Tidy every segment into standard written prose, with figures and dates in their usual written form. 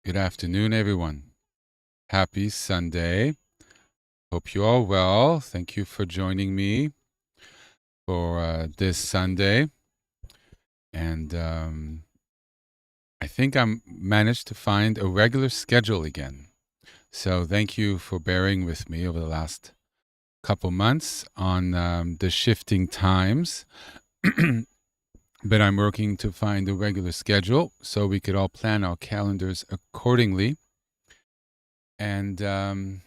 Good afternoon, everyone. Happy Sunday. Hope you're all well. Thank you for joining me for this Sunday. And I think I managed to find a regular schedule again. So thank you for bearing with me over the last couple months on the shifting times. But I'm working to find a regular schedule so we could all plan our calendars accordingly. And I'm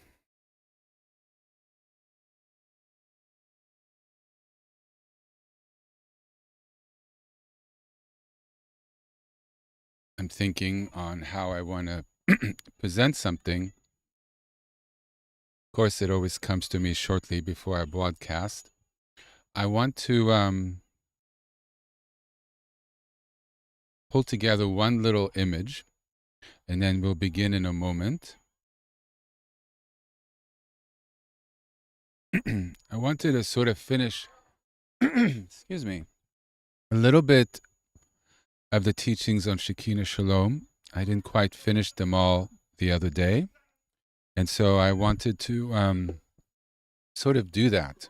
thinking on how I want to present something. Of course, it always comes to me shortly before I broadcast. I want to pull together one little image, and then we'll begin in a moment. I wanted to sort of finish, excuse me, a little bit of the teachings on Shekhinah Shalom. I didn't quite finish them all the other day, and so I wanted to sort of do that,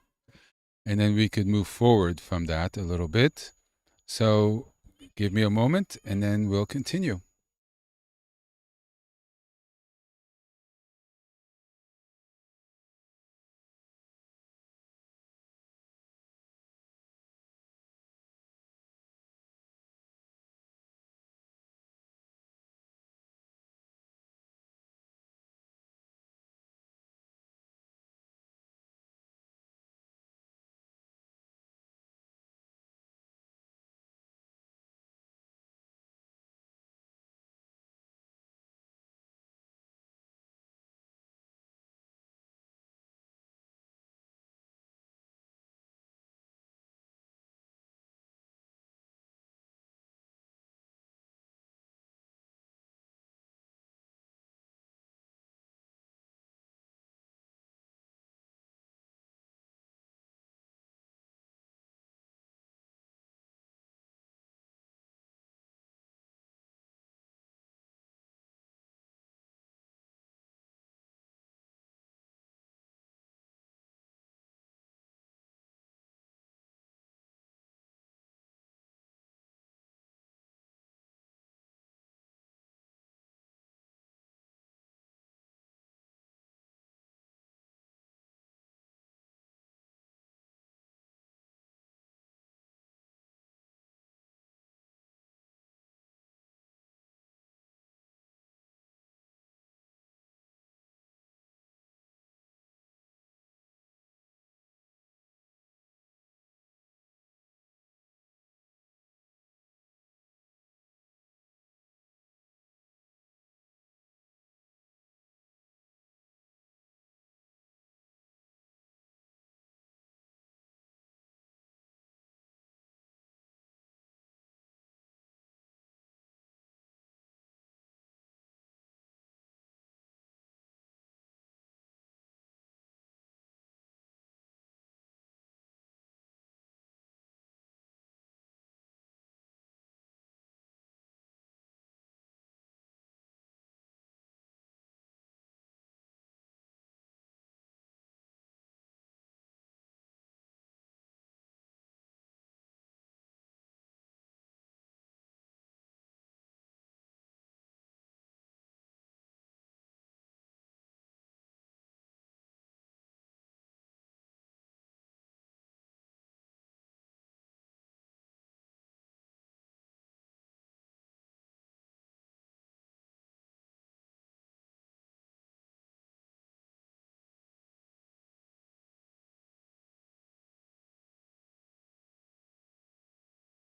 and then we could move forward from that a little bit. So give me a moment, and then we'll continue.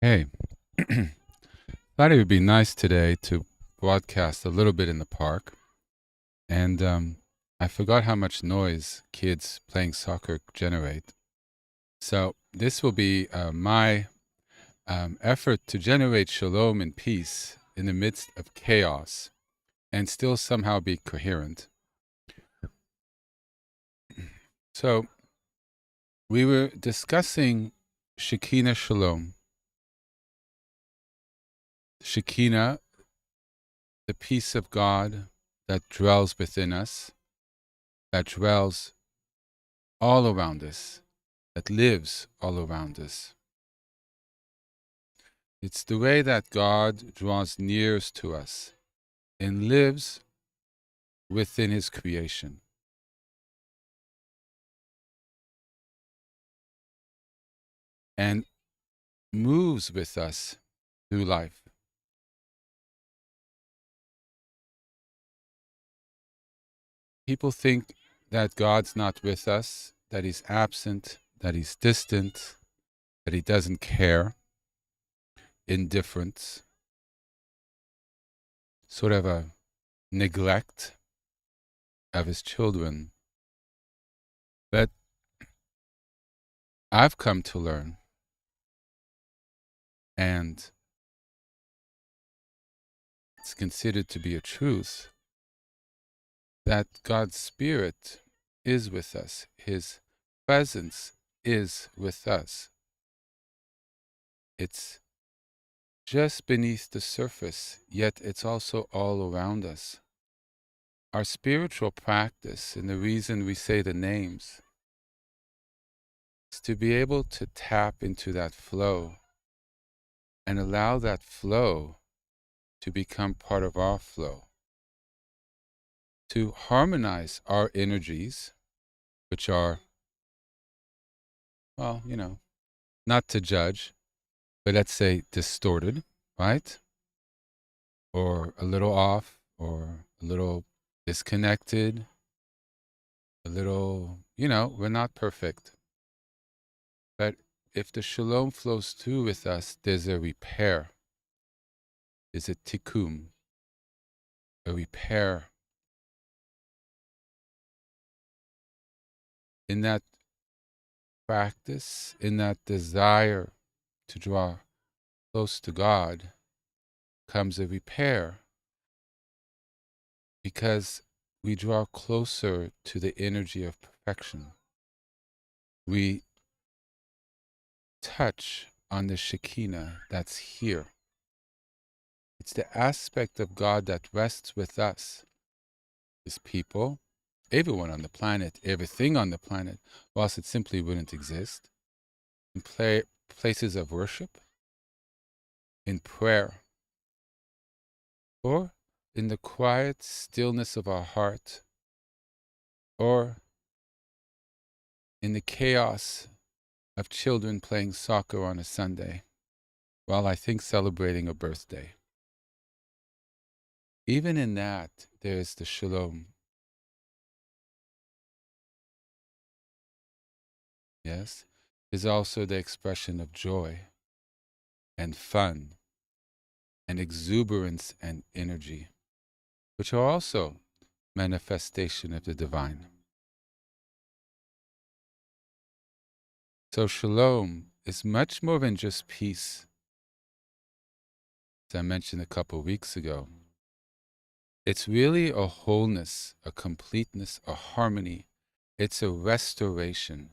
Hey, thought it would be nice today to broadcast a little bit in the park. And I forgot how much noise kids playing soccer generate. So this will be my effort to generate shalom and peace in the midst of chaos and still somehow be coherent. So we were discussing Shekhinah Shalom. Shekhinah the peace of God that dwells within us, that dwells all around us, that lives all around us. It's the way that God draws nearest to us and lives within His creation. And moves with us through life. People think that God's not with us, that He's absent, that He's distant, that He doesn't care, indifference, sort of a neglect of His children. But I've come to learn, and it's considered to be a truth, that God's Spirit is with us. His presence is with us. It's just beneath the surface, yet it's also all around us. Our spiritual practice, and the reason we say the names, is to be able to tap into that flow and allow that flow to become part of our flow, to harmonize our energies, which are, well, not to judge, but let's say distorted, right? Or a little off, or a little disconnected, a little, we're not perfect. But if the shalom flows through with us, there's a repair. There's a tikkun, a repair. In that practice, in that desire to draw close to God, comes a repair, because we draw closer to the energy of perfection. We touch on the Shekhinah that's here. It's the aspect of God that rests with us, His people, everyone on the planet, everything on the planet, or else it simply wouldn't exist. In places of worship, in prayer, or in the quiet stillness of our heart, or in the chaos of children playing soccer on a Sunday, while I think celebrating a birthday. Even in that, there's the shalom. Yes, is also the expression of joy and fun and exuberance and energy, which are also manifestation of the divine. So shalom is much more than just peace. As I mentioned a couple of weeks ago, it's really a wholeness, a completeness, a harmony. It's a restoration.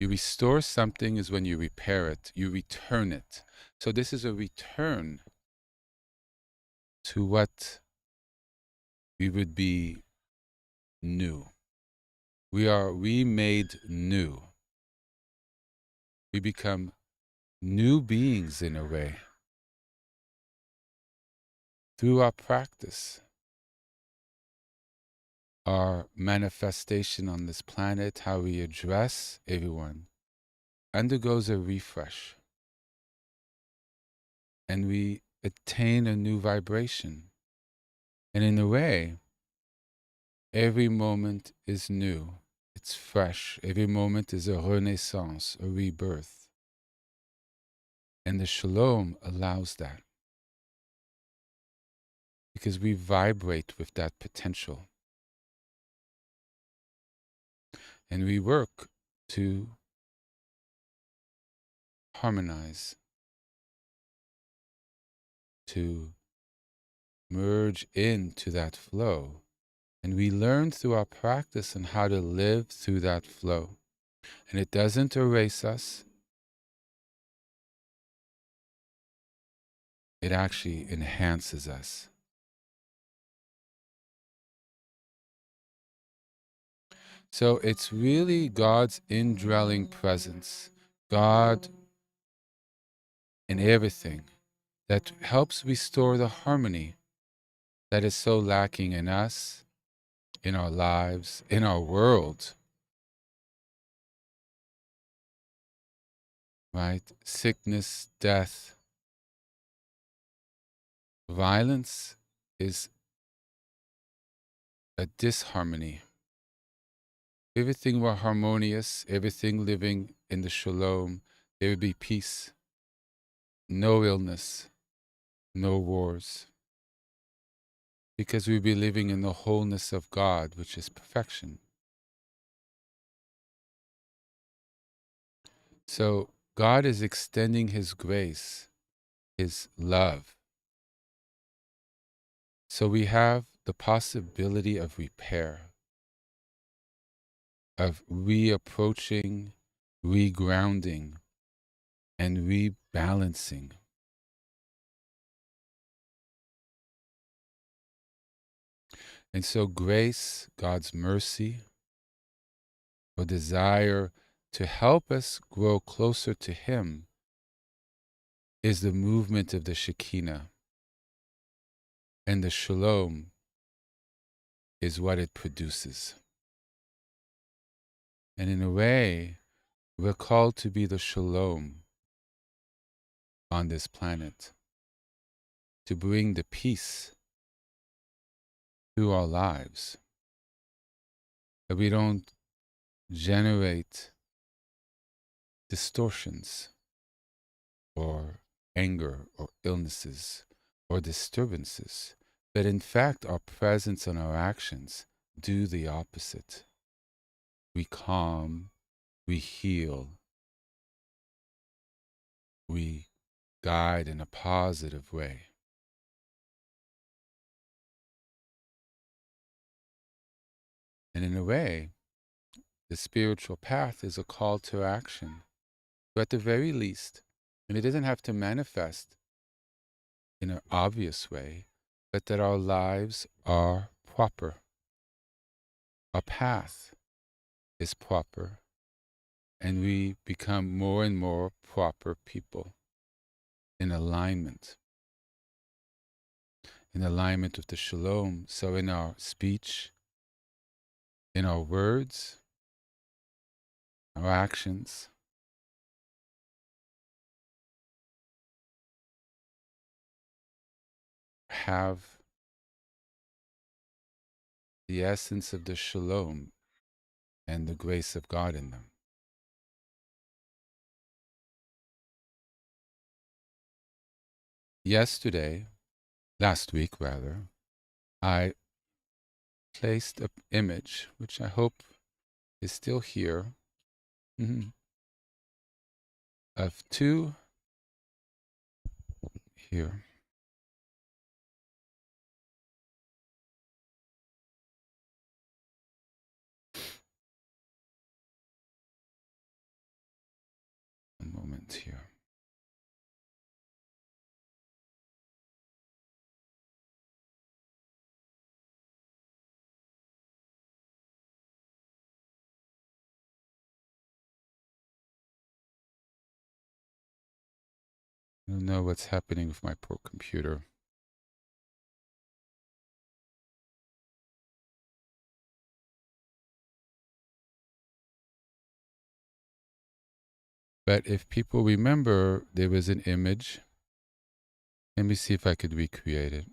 You restore something is when you repair it, you return it. So this is a return to what we would be new. We are remade new. We become new beings in a way through our practice. Our manifestation on this planet, how we address everyone, undergoes a refresh. And we attain a new vibration. And in a way, every moment is new. It's fresh. Every moment is a renaissance, a rebirth. And the shalom allows that, because we vibrate with that potential. And we work to harmonize, to merge into that flow. And we learn through our practice on how to live through that flow. And it doesn't erase us. it actually enhances us. So it's really God's indwelling presence, God in everything, that helps restore the harmony that is so lacking in us, in our lives, in our world, right? Sickness, death, violence is a disharmony. Everything were harmonious, everything living in the shalom, there would be peace, no illness, no wars, because we'd be living in the wholeness of God, which is perfection. So God is extending His grace, His love. So we have the possibility of repair, of reapproaching, regrounding, and rebalancing. And so grace, God's mercy, or desire to help us grow closer to Him, is the movement of the Shekhinah. And the Shalom is what it produces. And in a way, we're called to be the Shalom on this planet, to bring the peace through our lives, that we don't generate distortions or anger or illnesses or disturbances, but in fact our presence and our actions do the opposite. We calm, we heal, we guide in a positive way. And in a way, the spiritual path is a call to action. So at the very least, and it doesn't have to manifest in an obvious way, but that our lives are proper. Our path is proper, and we become more and more proper people in alignment with the shalom. So in our speech, in our words, our actions, have the essence of the shalom and the grace of God in them. Last week rather, I placed an image, which I hope is still here, of two here. One moment here. I don't know what's happening with my poor computer. But if people remember, there was an image. Let me see if I could recreate it.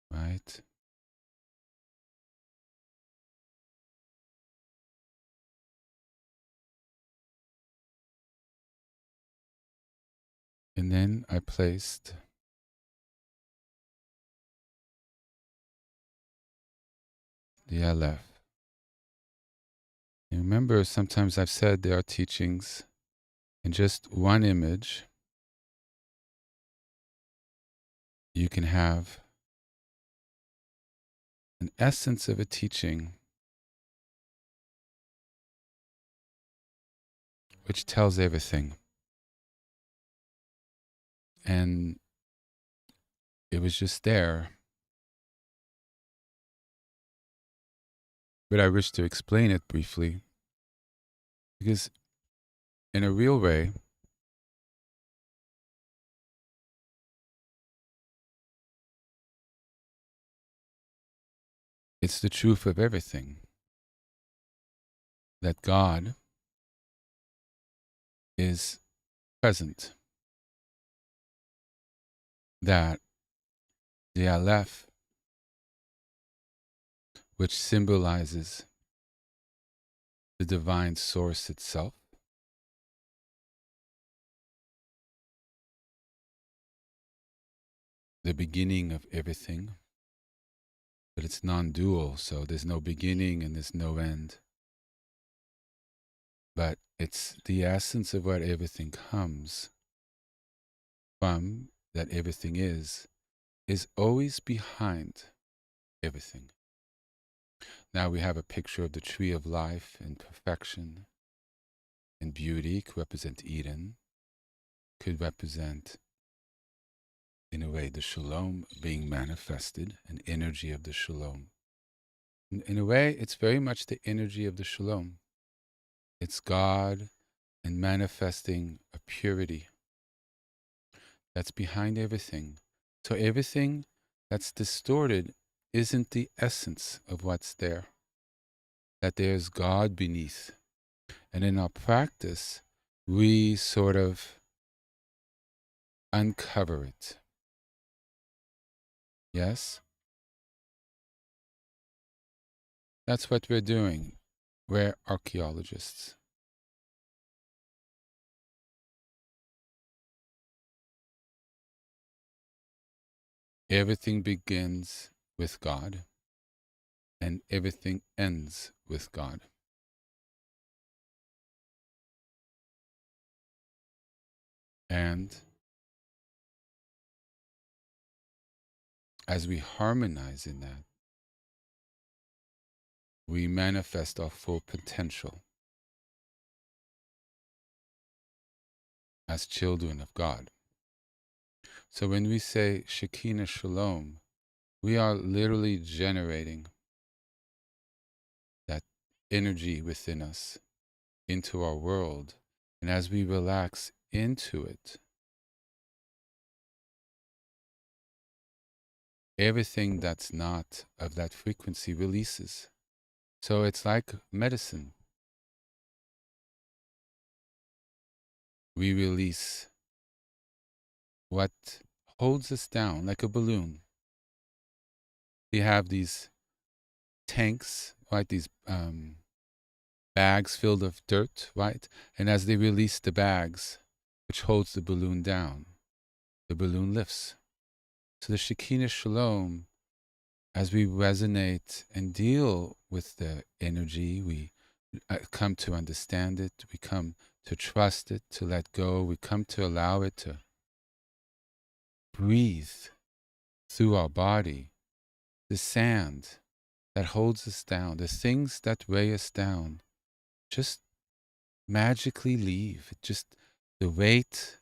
Right? And then I placed the Aleph. And remember, sometimes I've said there are teachings in just one image. You can have an essence of a teaching which tells everything. And it was just there. But I wish to explain it briefly, because in a real way, it's the truth of everything, that God is present, that the Aleph, which symbolizes the divine source itself, the beginning of everything, but it's non-dual, so there's no beginning and there's no end. But it's the essence of what everything comes from, that everything is always behind everything. Now we have a picture of the tree of life and perfection and beauty, could represent Eden, could represent, in a way, the Shalom being manifested, an energy of the Shalom. In a way, it's very much the energy of the Shalom. It's God and manifesting a purity that's behind everything. So everything that's distorted isn't the essence of what's there, that there's God beneath. And in our practice, we sort of uncover it. Yes? That's what we're doing. We're archaeologists. Everything begins with God, and everything ends with God. And as we harmonize in that, we manifest our full potential as children of God. So when we say Shekhinah Shalom, we are literally generating that energy within us into our world. And as we relax into it, everything that's not of that frequency releases. So it's like medicine. We release what holds us down like a balloon. We have these tanks, right? These bags filled of dirt, right? And as they release the bags, which holds the balloon down, the balloon lifts. So the Shekhinah Shalom, as we resonate and deal with the energy, we come to understand it, we come to trust it, to let go, we come to allow it to breathe through our body. The sand that holds us down, the things that weigh us down, just magically leave. Just the weight,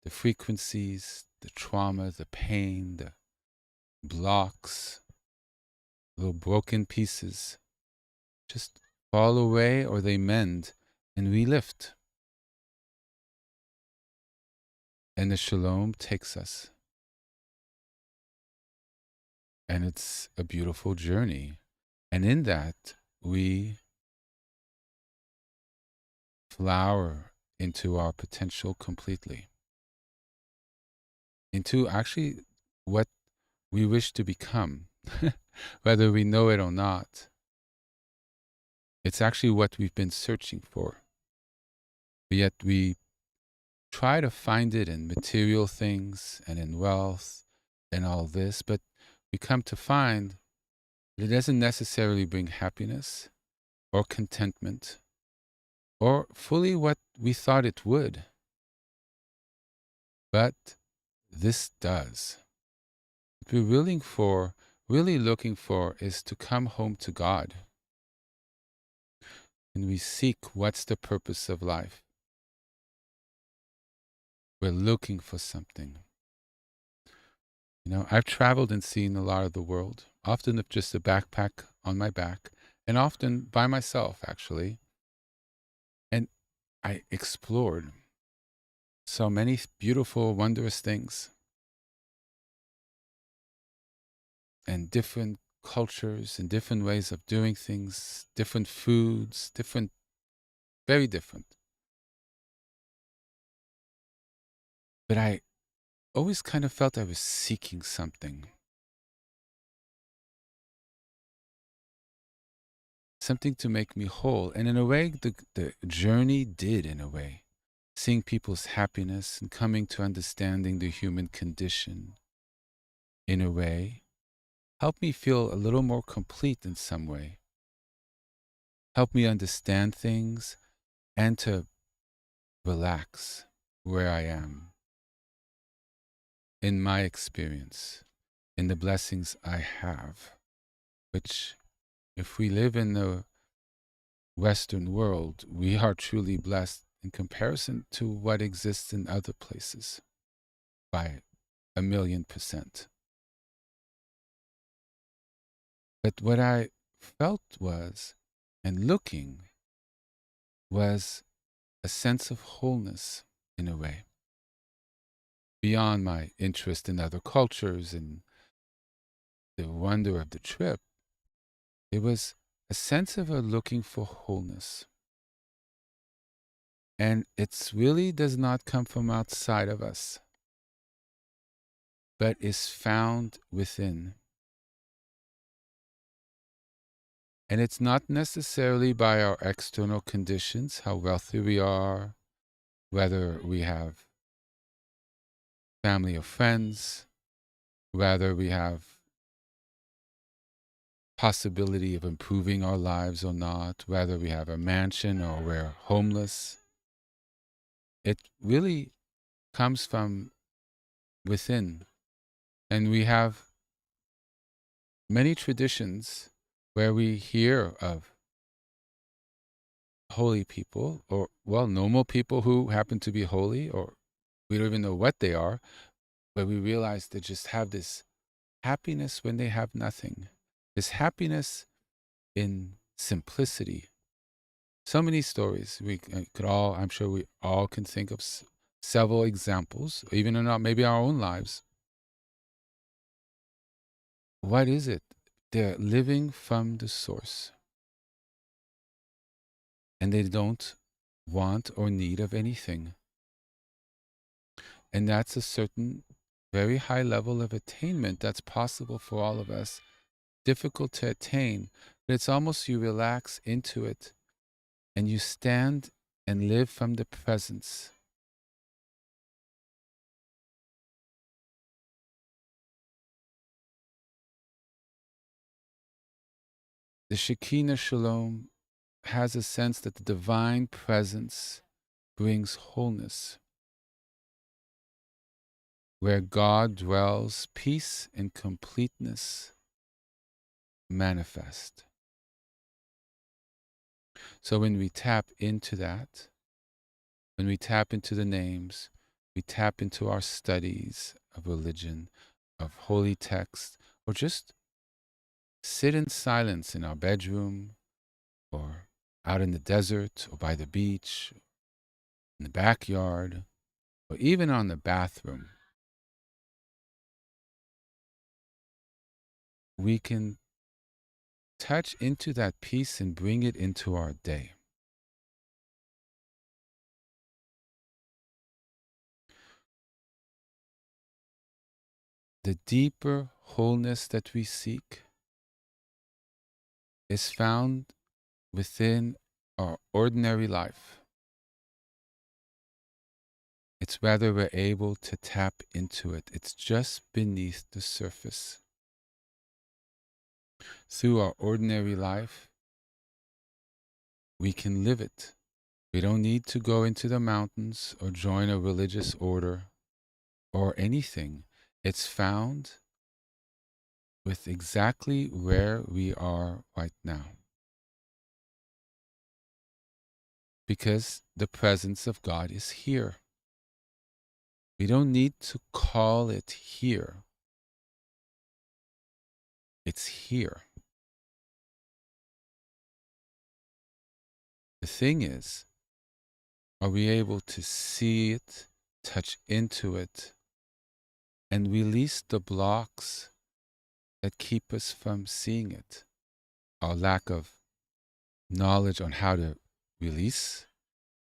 the frequencies, the trauma, the pain, the blocks, little broken pieces, just fall away or they mend and we lift. And the Shalom takes us. And it's a beautiful journey. And in that, we flower into our potential completely. Into actually what we wish to become, whether we know it or not. It's actually what we've been searching for. Yet we try to find it in material things and in wealth and all this, but we come to find that it doesn't necessarily bring happiness or contentment or fully what we thought it would. But this does. What we're really looking for is to come home to God. And we seek what's the purpose of life. We're looking for something. I've traveled and seen a lot of the world, often with just a backpack on my back, and often by myself, actually. And I explored so many beautiful, wondrous things and different cultures and different ways of doing things, different foods, very different. But I always kind of felt I was seeking something to make me whole. And in a way, the journey did, in a way. Seeing people's happiness and coming to understanding the human condition, in a way, helped me feel a little more complete in some way. Helped me understand things and to relax where I am, in my experience, in the blessings I have, which, if we live in the Western world, we are truly blessed in comparison to what exists in other places by 1,000,000%. But what I felt was, and looking, was a sense of wholeness in a way. Beyond my interest in other cultures and the wonder of the trip, it was a sense of a looking for wholeness. And it really does not come from outside of us, but is found within. And it's not necessarily by our external conditions, how wealthy we are, whether we have family or friends, whether we have possibility of improving our lives or not, whether we have a mansion or we're homeless. It really comes from within. And we have many traditions where we hear of holy people, or, well, normal people who happen to be holy, or we don't even know what they are, but we realize they just have this happiness when they have nothing. This happiness in simplicity. So many stories. We could all, I'm sure we all can think of several examples, even in maybe our own lives. What is it? They're living from the source. And they don't want or need of anything. And that's a certain very high level of attainment that's possible for all of us. Difficult to attain, but it's almost you relax into it and you stand and live from the presence. The Shekhinah Shalom has a sense that the divine presence brings wholeness. Where God dwells, peace and completeness manifest. So when we tap into that, when we tap into the names, we tap into our studies of religion, of holy text, or just sit in silence in our bedroom, or out in the desert, or by the beach, in the backyard, or even on the bathroom, we can touch into that peace and bring it into our day. The deeper wholeness that we seek is found within our ordinary life. It's whether we're able to tap into it. It's just beneath the surface. Through our ordinary life, we can live it. We don't need to go into the mountains or join a religious order or anything. It's found with exactly where we are right now. Because the presence of God is here. We don't need to call it here. It's here. The thing is, are we able to see it, touch into it, and release the blocks that keep us from seeing it? Our lack of knowledge on how to release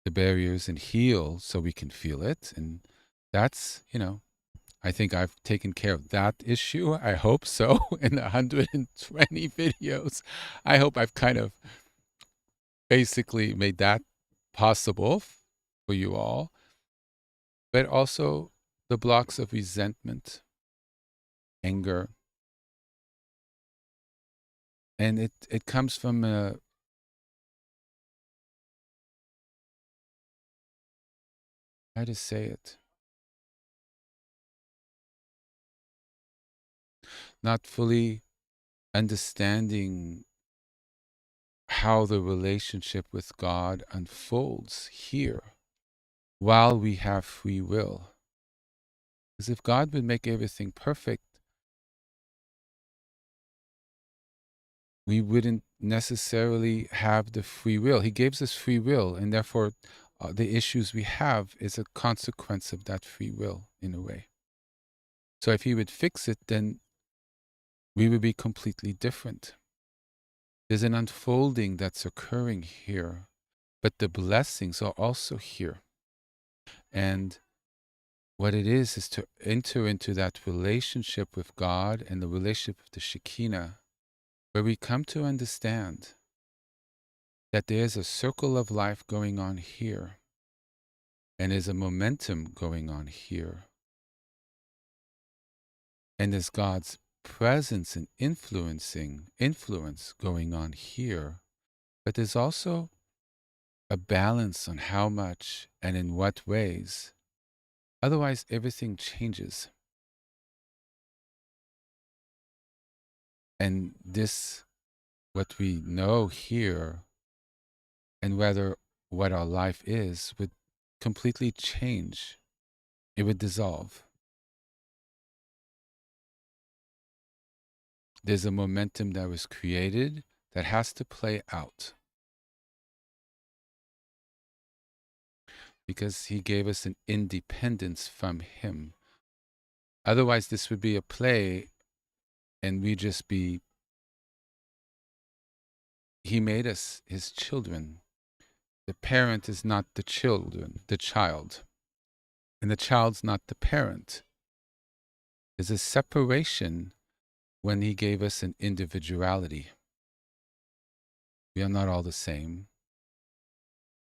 the barriers and heal so we can feel it. And that's, I think I've taken care of that issue. I hope so. In 120 videos, I hope I've kind of basically made that possible for you all. But also the blocks of resentment, anger. And it comes from how to say it? Not fully understanding how the relationship with God unfolds here while we have free will. Because if God would make everything perfect, we wouldn't necessarily have the free will. He gives us free will, and therefore the issues we have is a consequence of that free will in a way. So if he would fix it, then we would be completely different. There's an unfolding that's occurring here, but the blessings are also here. And what it is to enter into that relationship with God and the relationship with the Shekhinah, where we come to understand that there's a circle of life going on here, and there's a momentum going on here. And there's God's presence and influence going on here. But there's also a balance on how much and in what ways. Otherwise, everything changes. And this, what we know here, and whether what our life is, would completely change. It would dissolve. There's a momentum that was created that has to play out. Because he gave us an independence from him. Otherwise, this would be a play and we just be, he made us his children. The parent is not the child. And the child's not the parent. There's a separation when he gave us an individuality. We are not all the same.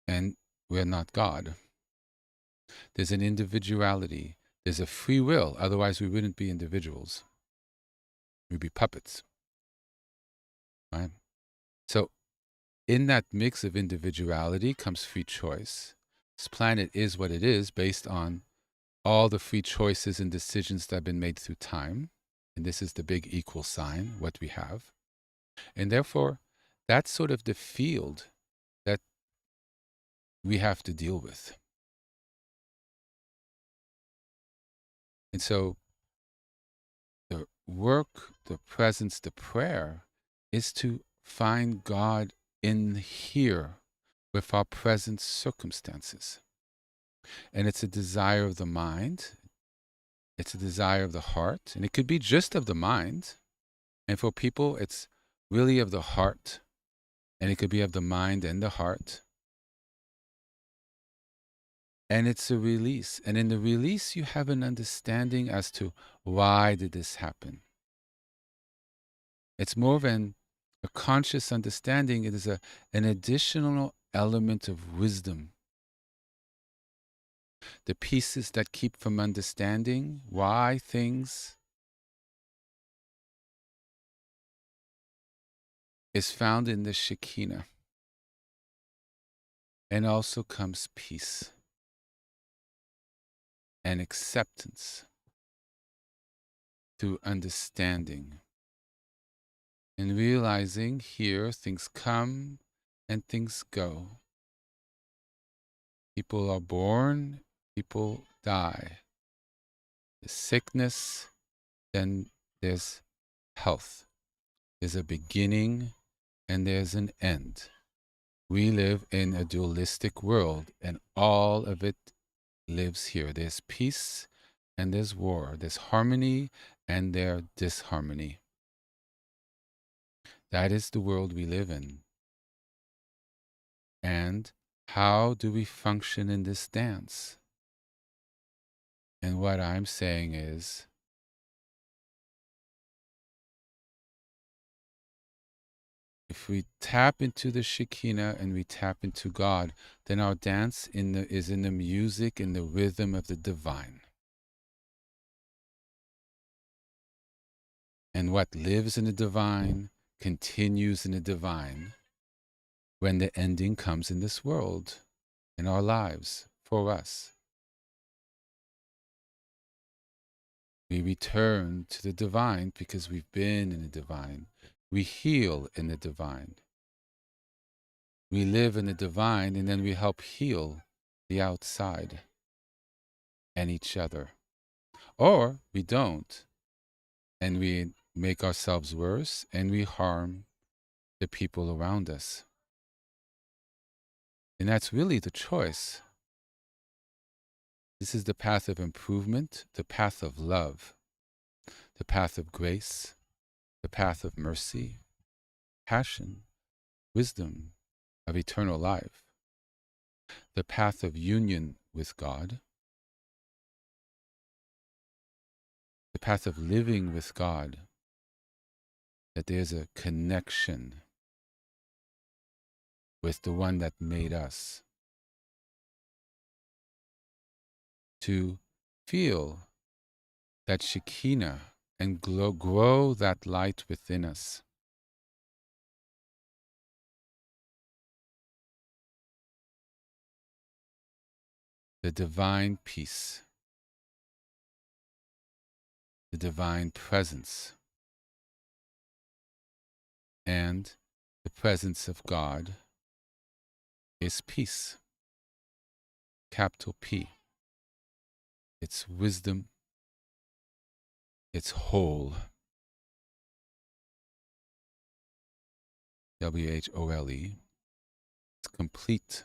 And we are not God. There's an individuality. There's a free will. Otherwise, we wouldn't be individuals. We'd be puppets. Right? So in that mix of individuality comes free choice. This planet is what it is based on all the free choices and decisions that have been made through time. And this is the big equal sign, what we have. And therefore, that's sort of the field that we have to deal with. And so the work, the presence, the prayer is to find God in here with our present circumstances. And it's a desire of the mind. It's a desire of the heart. And it could be just of the mind. And for people, it's really of the heart. And it could be of the mind and the heart. And it's a release. And in the release, you have an understanding as to why did this happen. It's more than a conscious understanding. It is an additional element of wisdom The pieces that keep from understanding why things is found in the Shekhinah. And also comes peace and acceptance through understanding and realizing here things come and things go. People are born, people die. There's sickness, then there's health. There's a beginning and there's an end. We live in a dualistic world and all of it lives here. There's peace and there's war. There's harmony and there's disharmony. That is the world we live in. And how do we function in this dance? And what I'm saying is, if we tap into the Shekhinah and we tap into God, then our dance is in the music, in the rhythm of the divine. And what lives in the divine continues in the divine when the ending comes in this world, in our lives, for us. We return to the divine because we've been in the divine. We heal in the divine. We live in the divine, and then we help heal the outside and each other. Or we don't, and we make ourselves worse, and we harm the people around us. And that's really the choice. This is the path of improvement, the path of love, the path of grace, the path of mercy, passion, wisdom, of eternal life, the path of union with God, the path of living with God, that there's a connection with the one that made us, to feel that Shekhinah and grow that light within us. The divine peace, the divine presence, and the presence of God is peace, capital P. It's wisdom, it's whole, WHOLE, it's complete.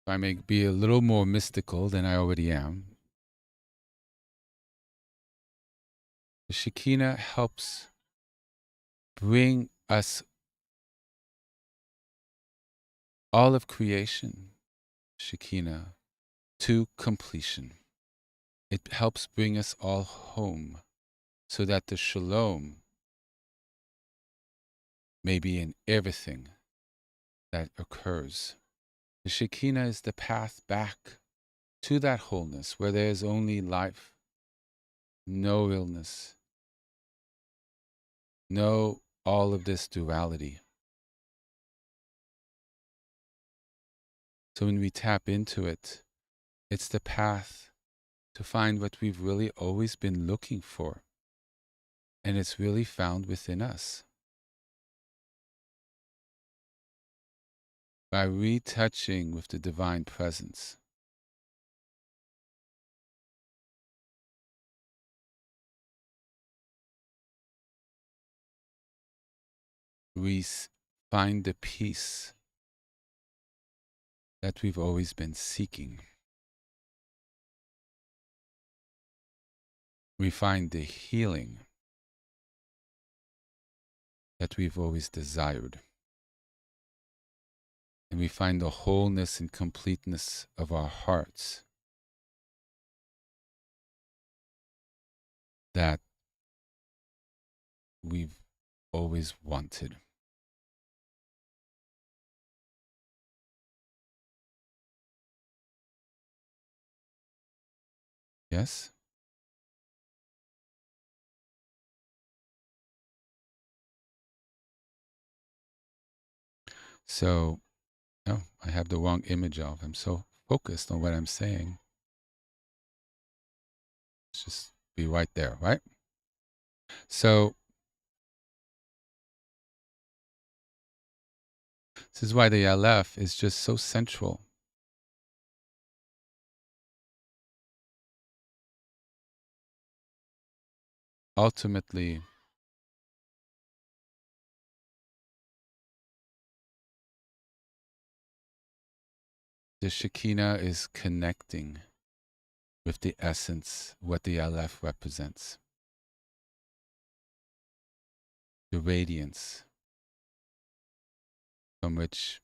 If I may be a little more mystical than I already am, the Shekhinah helps bring us all of creation, Shekhinah, to completion. It helps bring us all home so that the Shalom may be in everything that occurs. The Shekhinah is the path back to that wholeness where there is only life, no illness, no all of this duality. So when we tap into it, it's the path to find what we've really always been looking for. And it's really found within us. By retouching with the divine presence, we find the peace that we've always been seeking. We find the healing that we've always desired. And we find the wholeness and completeness of our hearts that we've always wanted. Yes? So, no, I have the wrong image of. I'm so focused on what I'm saying. Let's just be right there, right? So, this is why the Aleph is just so central. Ultimately, the Shekhinah is connecting with the essence, what the Aleph represents. The radiance from which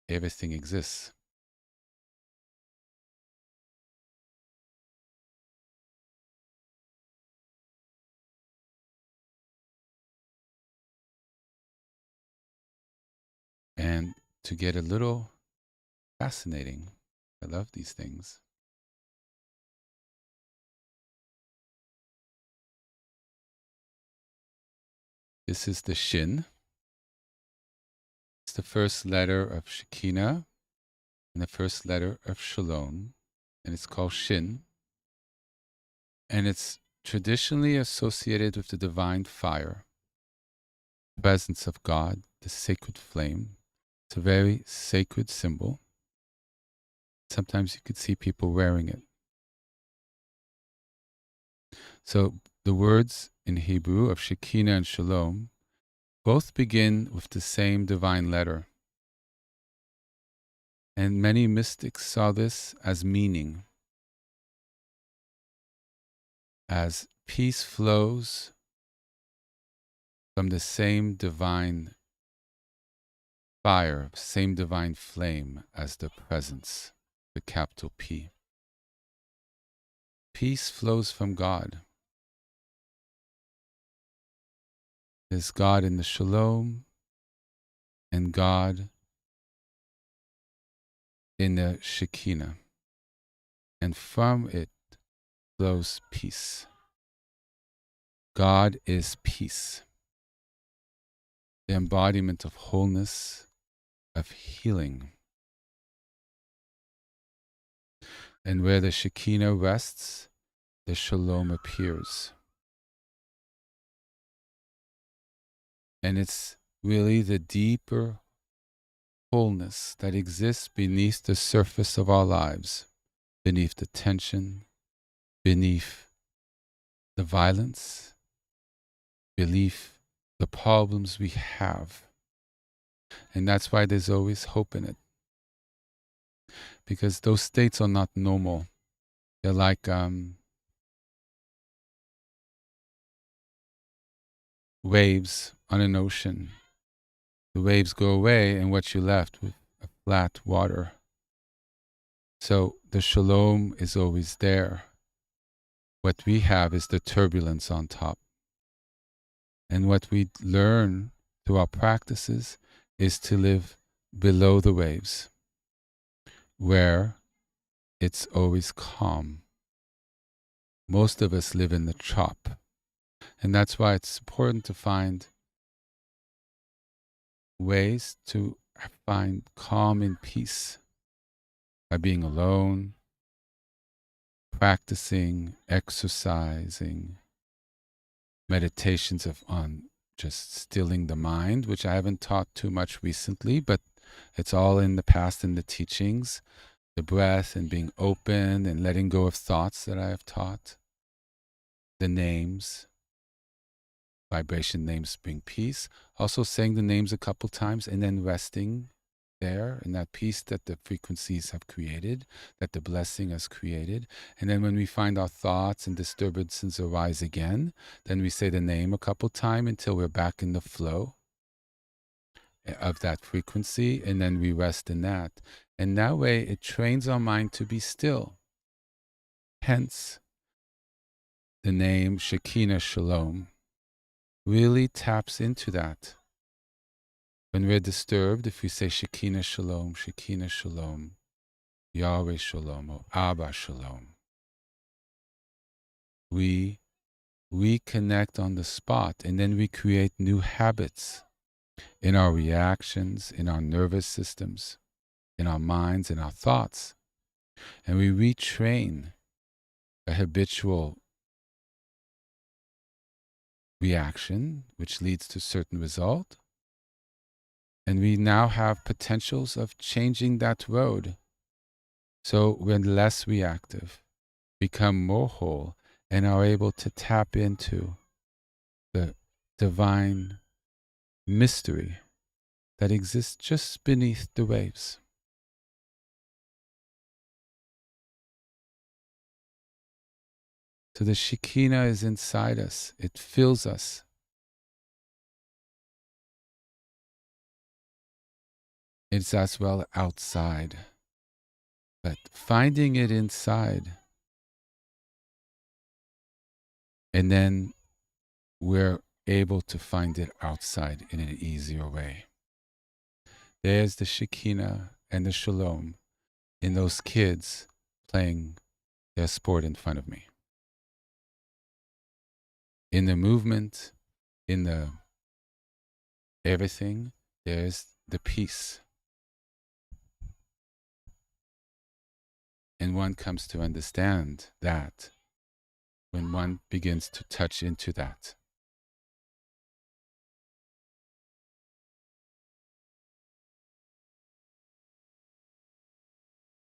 everything exists. And to get a little fascinating, I love these things. This is the Shin. It's the first letter of Shekhinah and the first letter of Shalom, and it's called Shin. And it's traditionally associated with the divine fire, presence of God, the sacred flame. It's a very sacred symbol. Sometimes you could see people wearing it. So the words in Hebrew of Shekhinah and Shalom both begin with the same divine letter. And many mystics saw this as meaning, as peace flows from the same divine fire, same divine flame as the presence, the capital P. Peace flows from God. There's God in the Shalom and God in the Shekhinah. And from it flows peace. God is peace, the embodiment of wholeness, of healing. And where the Shekhinah rests, the Shalom appears. And it's really the deeper wholeness that exists beneath the surface of our lives, beneath the tension, beneath the violence, beneath the problems we have. And that's why there's always hope in it. Because those states are not normal. They're like waves on an ocean. The waves go away and what you left with a flat water. So the Shalom is always there. What we have is the turbulence on top. And what we learn through our practices is to live below the waves, where it's always calm. Most of us live in the chop. And that's why it's important to find ways to find calm and peace by being alone, practicing, exercising, meditations on just stilling the mind, which I haven't taught too much recently, but it's all in the past in the teachings, the breath and being open and letting go of thoughts that I have taught, the names, vibration names bring peace, also saying the names a couple times and then resting there in that peace that the frequencies have created, that the blessing has created. And then when we find our thoughts and disturbances arise again, then we say the name a couple times until we're back in the flow of that frequency, and then we rest in that. And that way it trains our mind to be still. Hence, the name Shekhinah Shalom really taps into that. When we're disturbed, if we say Shekhinah Shalom, Yahweh Shalom, or Abba Shalom, we reconnect on the spot, and then we create new habits in our reactions, in our nervous systems, in our minds, in our thoughts. And we retrain a habitual reaction, which leads to certain result. And we now have potentials of changing that road. So we're less reactive, become more whole, and are able to tap into the divine mystery that exists just beneath the waves. So the Shekhinah is inside us. It fills us. It's as well outside. But finding it inside, and then we're able to find it outside in an easier way. There's the Shekhinah and the Shalom in those kids playing their sport in front of me. In the movement, in the everything, there's the peace. And one comes to understand that when one begins to touch into that.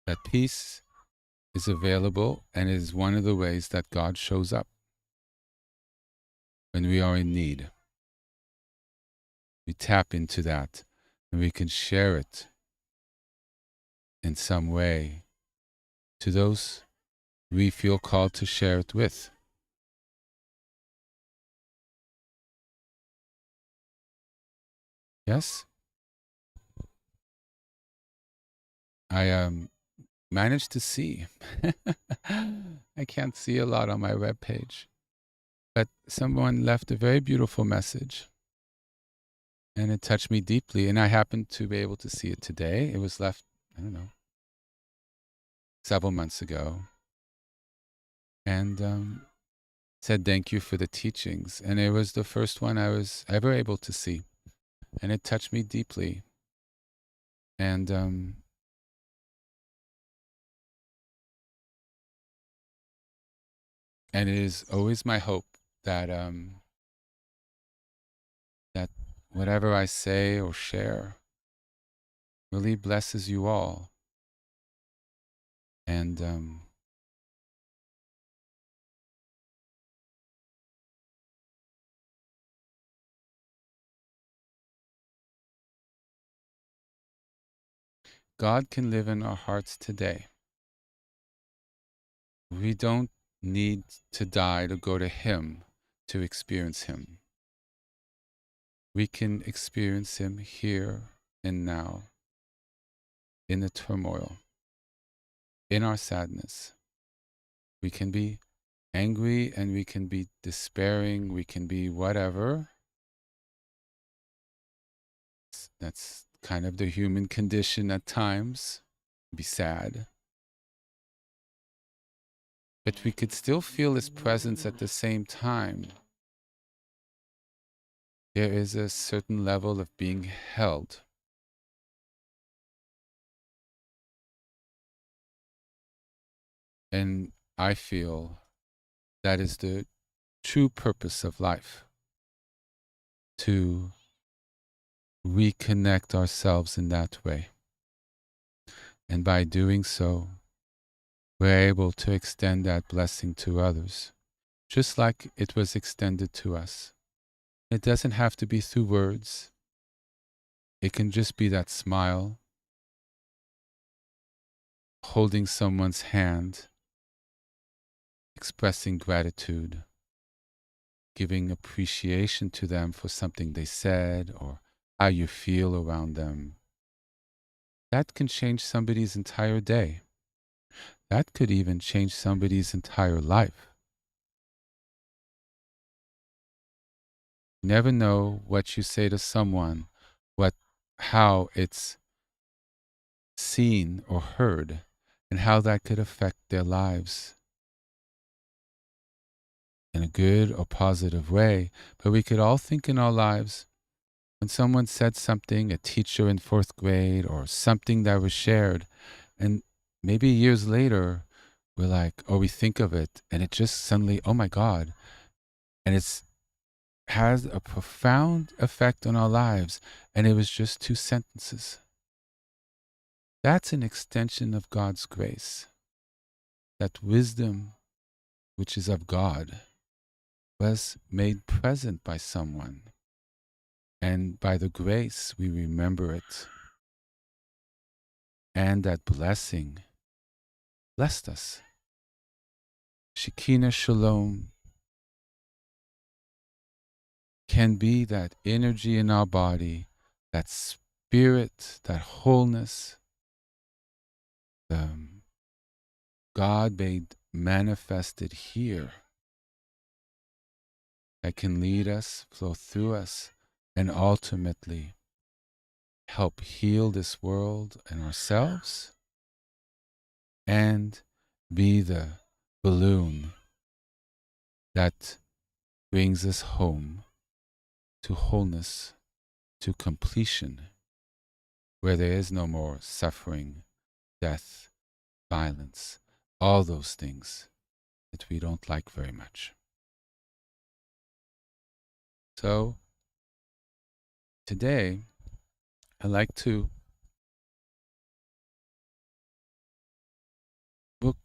That peace is available and is one of the ways that God shows up when we are in need. We tap into that and we can share it in some way to those we feel called to share it with. Yes? I managed to see. I can't see a lot on my webpage, but someone left a very beautiful message and it touched me deeply, and I happened to be able to see it today. It was left, I don't know, several months ago, and said thank you for the teachings, and it was the first one I was ever able to see, and it touched me deeply. And it is always my hope that that whatever I say or share really blesses you all. And God can live in our hearts today. We don't need to die to go to Him to experience Him. We can experience Him here and now, in the turmoil, in our sadness. We can be angry and we can be despairing, we can be whatever. That's kind of the human condition at times, be sad. But we could still feel His presence at the same time. There is a certain level of being held. And I feel that is the true purpose of life, to reconnect ourselves in that way. And by doing so, we're able to extend that blessing to others, just like it was extended to us. It doesn't have to be through words. It can just be that smile, holding someone's hand, expressing gratitude, giving appreciation to them for something they said or how you feel around them. That can change somebody's entire day. That could even change somebody's entire life. You never know what you say to someone, how it's seen or heard, and how that could affect their lives. in a good or positive way, but we could all think in our lives when someone said something, a teacher in fourth grade, or something that was shared, and maybe years later, we're like, or we think of it, and it just suddenly, oh my God, and it's has a profound effect on our lives, and it was just 2 sentences. That's an extension of God's grace. That wisdom, which is of God, was made present by someone. And by the grace, we remember it. And that blessing blessed us. Shekhinah Shalom can be that energy in our body, that spirit, that wholeness, God made manifested here, that can lead us, flow through us, and ultimately help heal this world and ourselves, and be the balloon that brings us home to wholeness, to completion, where there is no more suffering, death, violence, all those things that we don't like very much. So today, I'd like to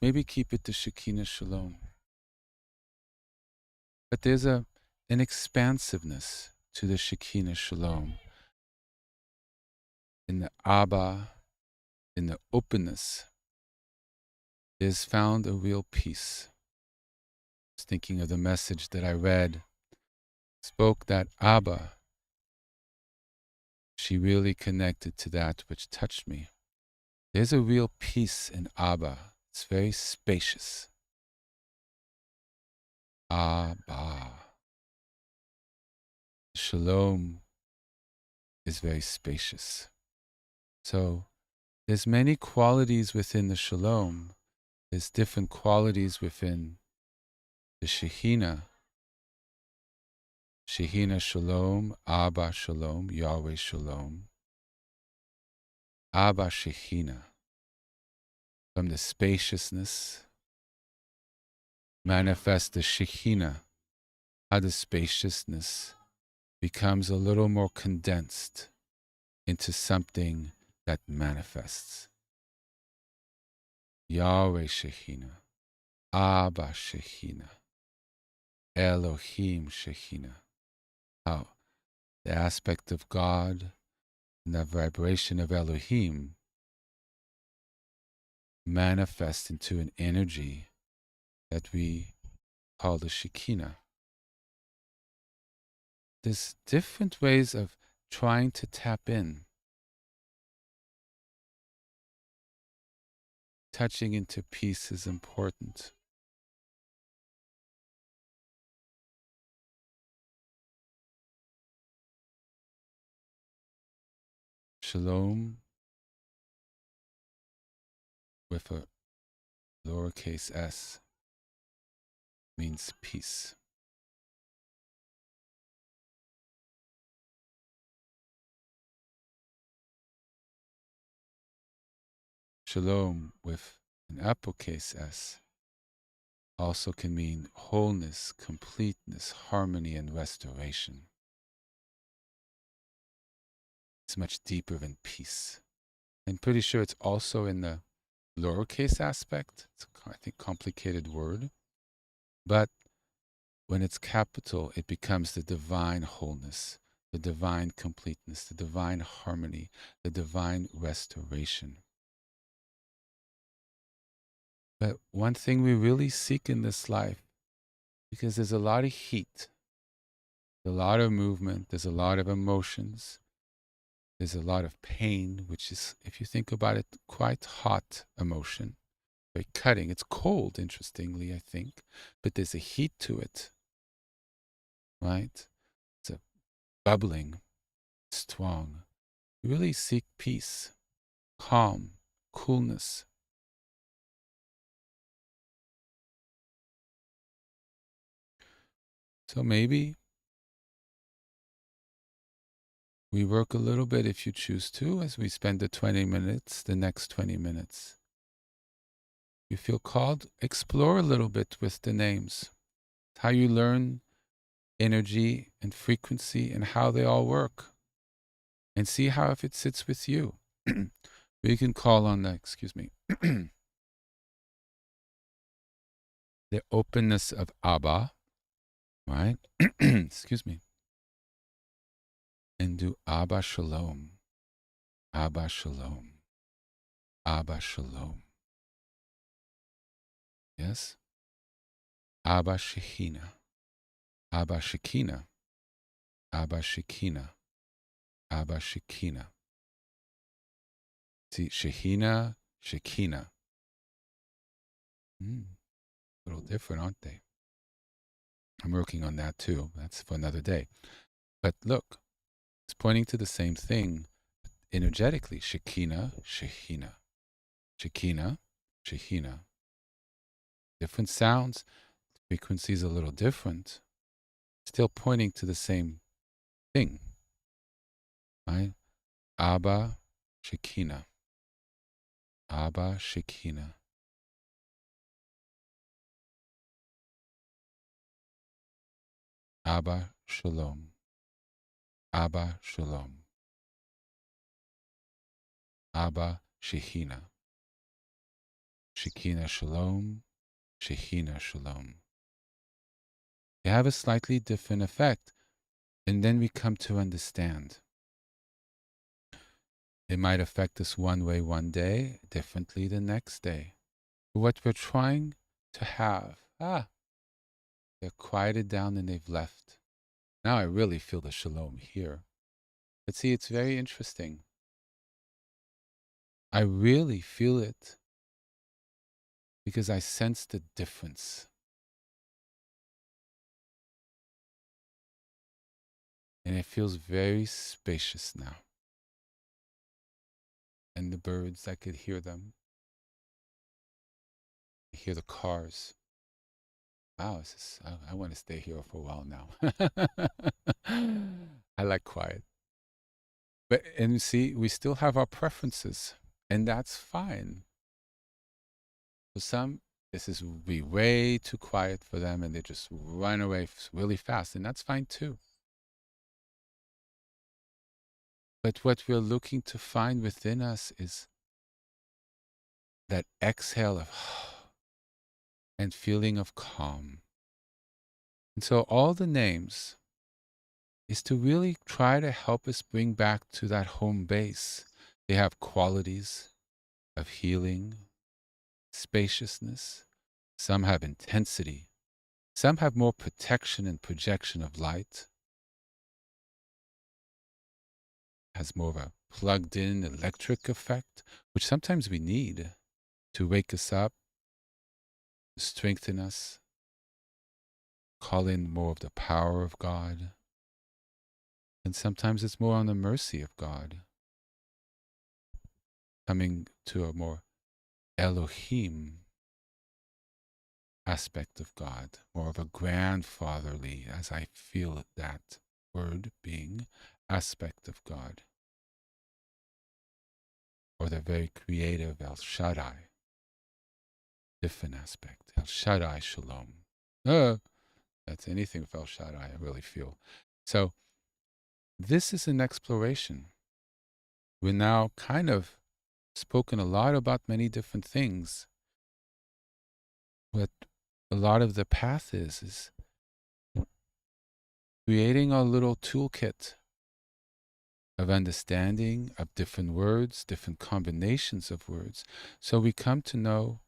maybe keep it to Shekhinah Shalom. But there's an expansiveness to the Shekhinah Shalom. In the Abba, in the openness, there's found a real peace. I was thinking of the message that I read, spoke that Abba, she really connected to that which touched me. There's a real peace in Abba. It's very spacious. Abba. Shalom is very spacious. So there's many qualities within the Shalom. There's different qualities within the Shekhinah. Shekhinah Shalom, Abba Shalom, Yahweh Shalom. Abba Shekhinah. From the spaciousness manifests the Shekhinah. How the spaciousness becomes a little more condensed into something that manifests. Yahweh Shekhinah, Abba Shekhinah, Elohim Shekhinah. How the aspect of God and the vibration of Elohim manifest into an energy that we call the Shekhinah. There's different ways of trying to tap in. Touching into peace is important. Shalom with a lowercase s means peace. Shalom with an uppercase s also can mean wholeness, completeness, harmony, and restoration. It's much deeper than peace. I'm pretty sure it's also in the lowercase aspect. It's I think complicated word. But when it's capital, it becomes the divine wholeness, the divine completeness, the divine harmony, the divine restoration. But one thing we really seek in this life, because there's a lot of heat, a lot of movement, there's a lot of emotions, there's a lot of pain, which is, if you think about it, quite hot emotion, very cutting. It's cold, interestingly, I think, but there's a heat to it, right? It's a bubbling, strong. We really seek peace, calm, coolness. So maybe we work a little bit if you choose to, as we spend the next 20 minutes. You feel called, explore a little bit with the names. How you learn energy and frequency and how they all work. And see how if it sits with you. We can call on the the openness of Abba, right? Excuse me. And do Abba Shalom, Abba Shalom, Abba Shalom. Yes? Abba Shekhinah, Abba Shekhinah, Abba Shekhinah, Abba Shekhinah. See, Shekhinah, Shekhinah. A little different, aren't they? I'm working on that too. That's for another day. But look, it's pointing to the same thing energetically. Shekhinah, Shekhinah, Shekhinah, Shekhinah. Different sounds, frequencies a little different, still pointing to the same thing, right? Abba, Shekhinah, Abba, Shekhinah, Abba, Shalom, Abba, Shalom, Abba, Shekhinah, Shekhinah, Shalom, Shekhinah, Shalom. They have a slightly different effect, and then we come to understand. It might affect us one way one day, differently the next day. What we're trying to have, they're quieted down and they've left. Now I really feel the shalom here. But see, it's very interesting. I really feel it because I sense the difference. And it feels very spacious now. And the birds, I could hear them. I hear the cars. Wow, I want to stay here for a while now. I like quiet. And see, we still have our preferences, and that's fine. For some, this is be way too quiet for them, and they just run away really fast, and that's fine too. But what we're looking to find within us is that exhale of and feeling of calm. And so all the names is to really try to help us bring back to that home base. They have qualities of healing, spaciousness. Some have intensity. Some have more protection and projection of light. Has more of a plugged in electric effect, which sometimes we need to wake us up, to strengthen us, call in more of the power of God. And sometimes it's more on the mercy of God, coming to a more Elohim aspect of God, more of a grandfatherly, as I feel that word being, aspect of God, or the very creative El Shaddai, different aspect, El Shaddai Shalom. That's anything with El Shaddai, I really feel. So this is an exploration. We're now kind of spoken a lot about many different things. What a lot of the path is creating a little toolkit of understanding of different words, different combinations of words, so we come to know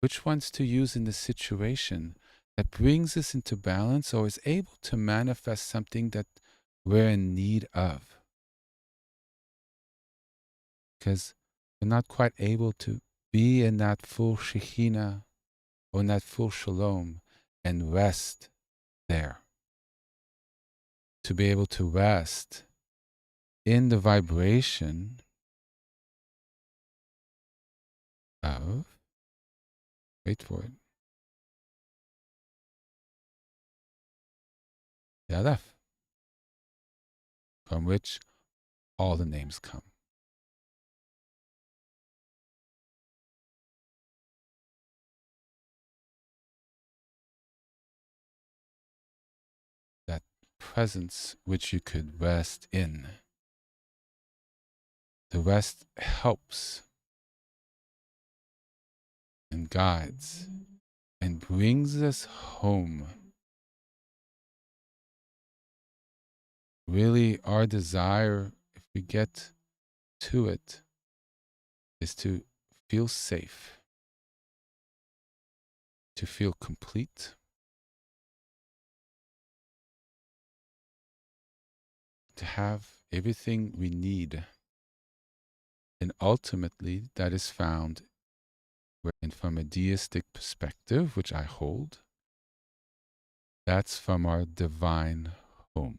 which ones to use in the situation that brings us into balance or is able to manifest something that we're in need of. Because we're not quite able to be in that full Shekhinah or in that full Shalom and rest there. To be able to rest in the vibration of, wait for it, the Aleph, from which all the names come. That presence which you could rest in. The rest helps and guides and brings us home. Really, our desire, if we get to it, is to feel safe, to feel complete, to have everything we need. And ultimately, that is found, and from a deistic perspective, which I hold, that's from our divine home.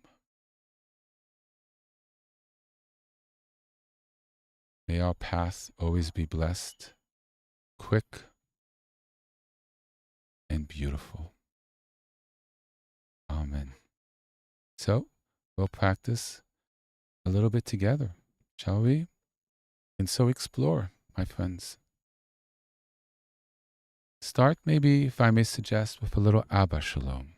May our path always be blessed, quick, and beautiful. Amen. So, we'll practice a little bit together, shall we? And so explore, my friends. Start maybe, if I may suggest, with a little Abba Shalom.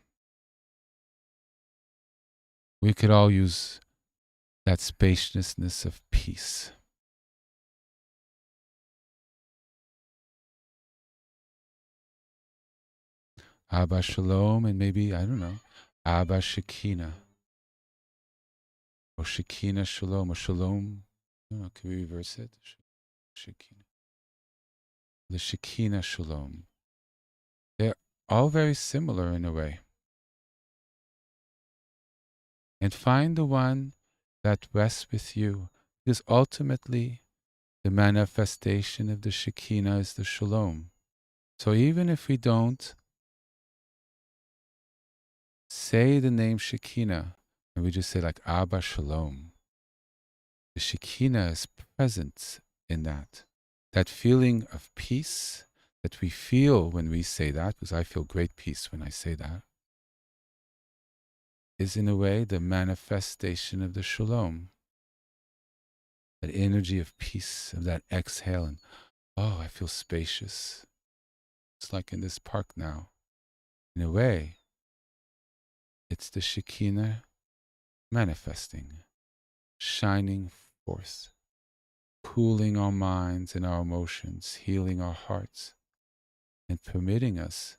We could all use that spaciousness of peace. Abba Shalom, and maybe, I don't know, Abba Shekhinah, or Shekhinah Shalom, or Shalom. I don't know, can we reverse it? Shekhinah. The Shekhinah Shalom. They're all very similar in a way. And find the one that rests with you, because ultimately the manifestation of the Shekhinah is the Shalom. So even if we don't say the name Shekhinah, and we just say like Abba Shalom, the Shekhinah is present in that. That feeling of peace that we feel when we say that, because I feel great peace when I say that, is in a way the manifestation of the Shalom. That energy of peace, of that exhale, and oh, I feel spacious. It's like in this park now. In a way, it's the Shekhinah manifesting, shining forth, cooling our minds and our emotions, healing our hearts, and permitting us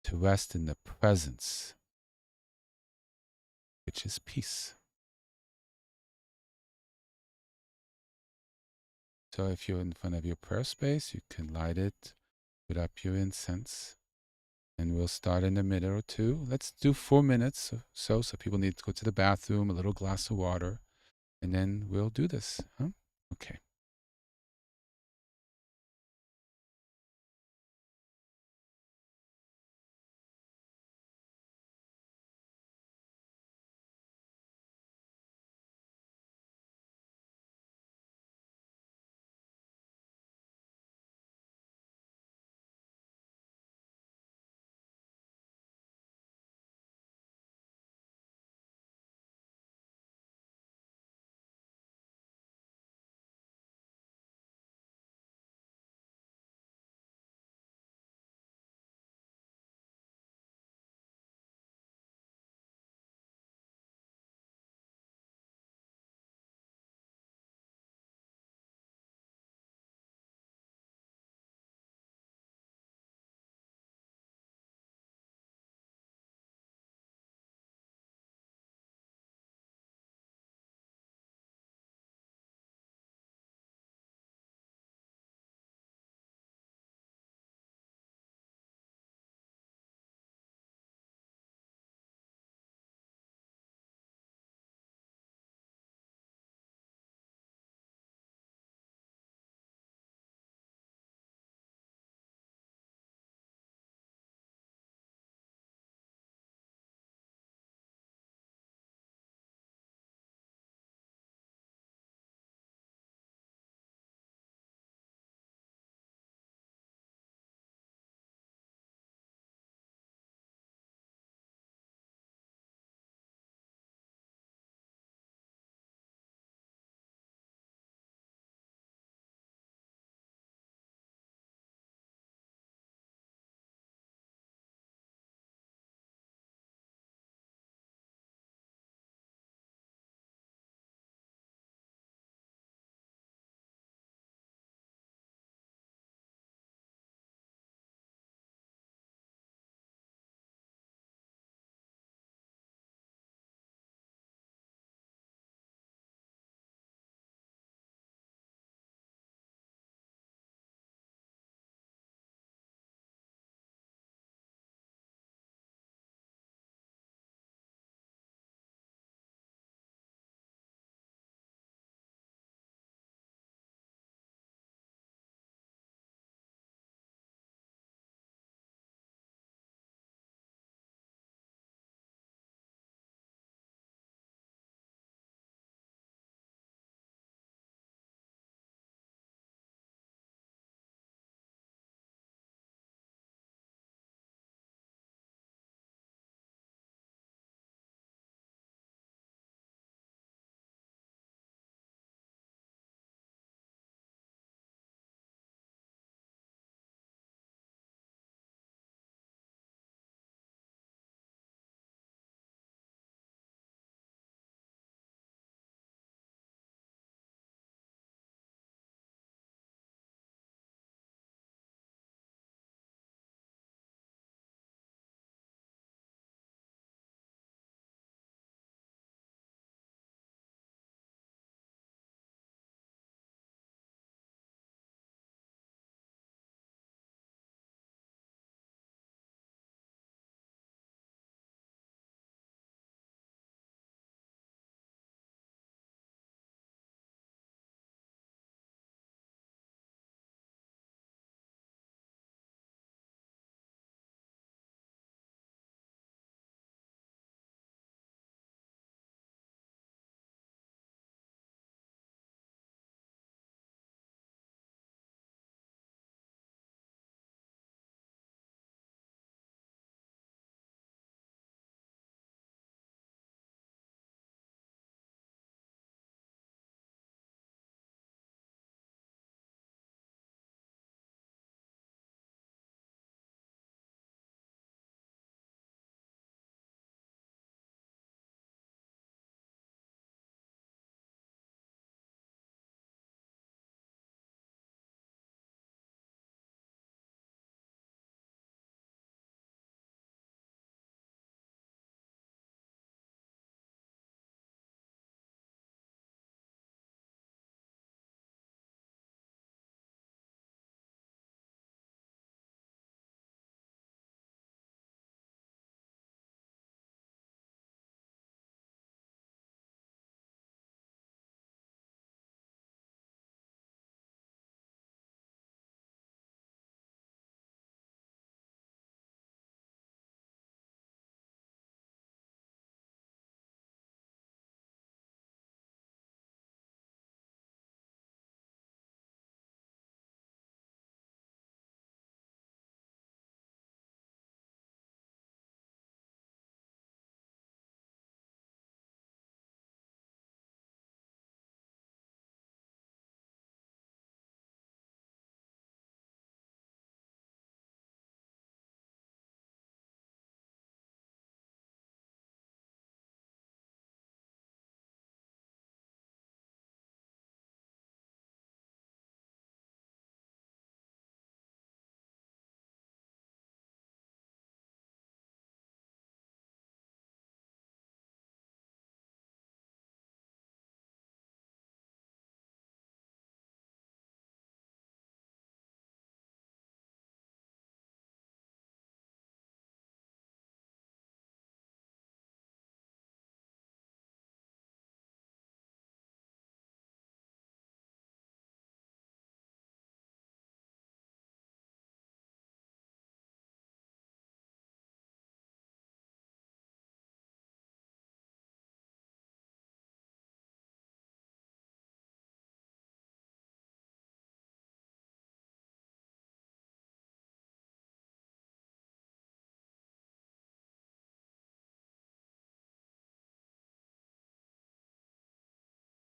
to rest in the presence, which is peace. So if you're in front of your prayer space, you can light it, put up your incense, and we'll start in a minute or two. Let's do 4 minutes or so people need to go to the bathroom, a little glass of water, and then we'll do this. Huh? Okay.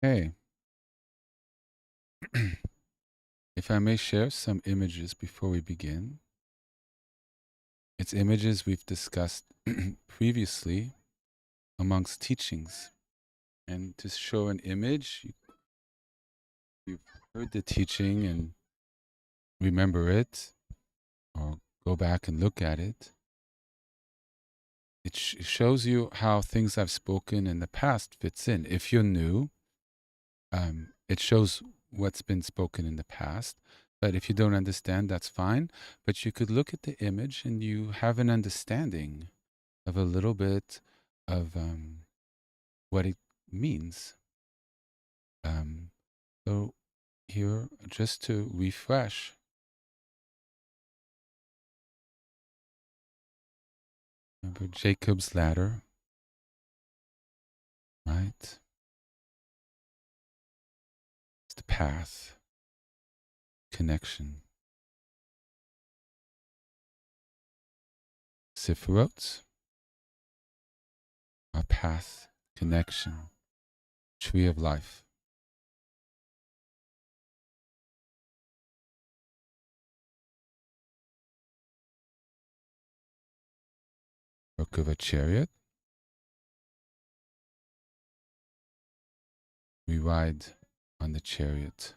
Hey, if I may share some images before we begin. It's images we've discussed previously amongst teachings. And to show an image, you've heard the teaching and remember it, or go back and look at it. It shows you how things I've spoken in the past fits in. If you're new, it shows what's been spoken in the past. But if you don't understand, that's fine. But you could look at the image and you have an understanding of a little bit of what it means. So here, just to refresh, remember Jacob's ladder, right? It's the path, connection. Sifrot, our path, connection, tree of life. Book of a chariot. We ride on the chariot.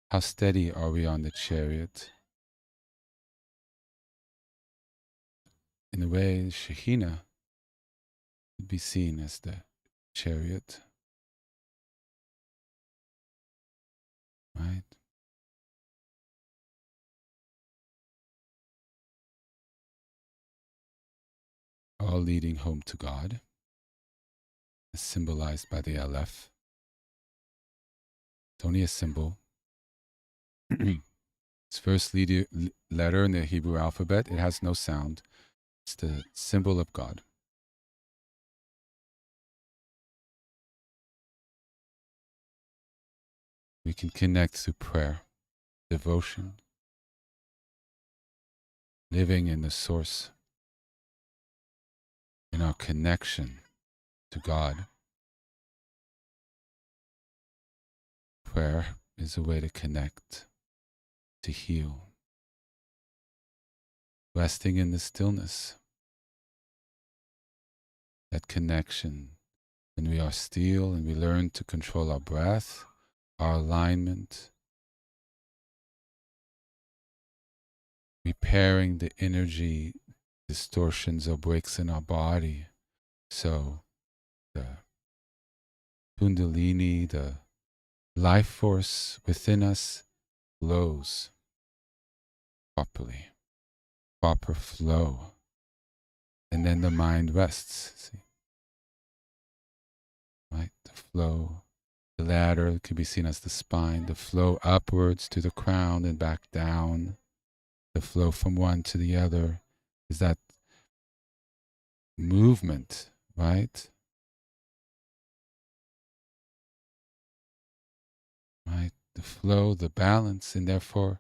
How steady are we on the chariot? In a way, Shekhinah would be seen as the chariot, right? All leading home to God, as symbolized by the Aleph. It's only a symbol. It's first letter in the Hebrew alphabet. It has no sound. It's the symbol of God. We can connect through prayer, devotion, living in the source, in our connection to God. Prayer is a way to connect, to heal. Resting in the stillness, that connection. When we are still and we learn to control our breath, our alignment, repairing the energy distortions or breaks in our body. So the Kundalini, the life force within us flows properly, proper flow. And then the mind rests, see? Right? The flow, the ladder can be seen as the spine, the flow upwards to the crown and back down. The flow from one to the other is that movement, right? Right? The flow, the balance, and therefore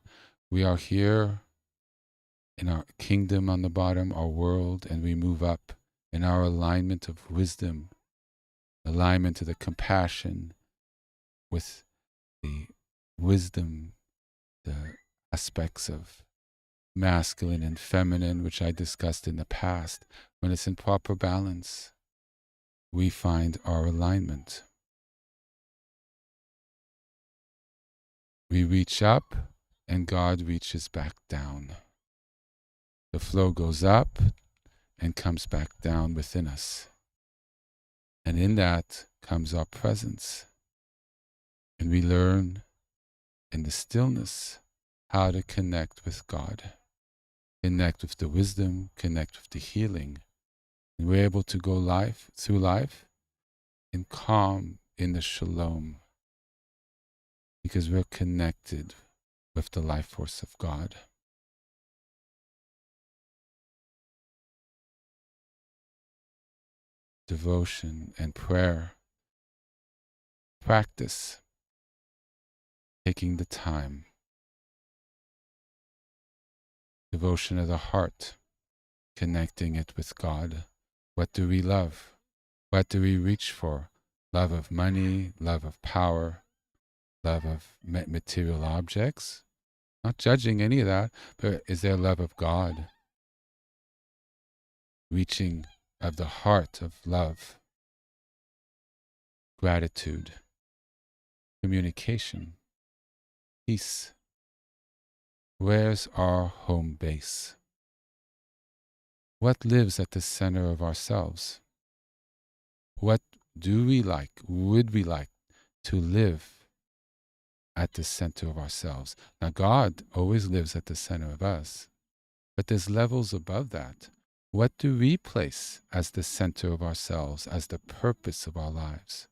we are here in our kingdom on the bottom, our world, and we move up in our alignment of wisdom, alignment to the compassion with the wisdom, the aspects of masculine and feminine, which I discussed in the past. When it's in proper balance, we find our alignment. We reach up and God reaches back down. The flow goes up and comes back down within us. And in that comes our presence. And we learn in the stillness how to connect with God, connect with the wisdom, connect with the healing. And we're able to go through life in calm, in the Shalom, because we're connected with the life force of God. Devotion and prayer, practice, taking the time. Devotion of the heart, connecting it with God. What do we love? What do we reach for? love of money, love of power, love of material objects. Not judging any of that, but is there love of God? Reaching of the heart of love, gratitude, communication, peace. Where's our home base? What lives at the center of ourselves? What do we like, would we like to live at the center of ourselves? Now, God always lives at the center of us, but there's levels above that. What do we place as the center of ourselves, as the purpose of our lives?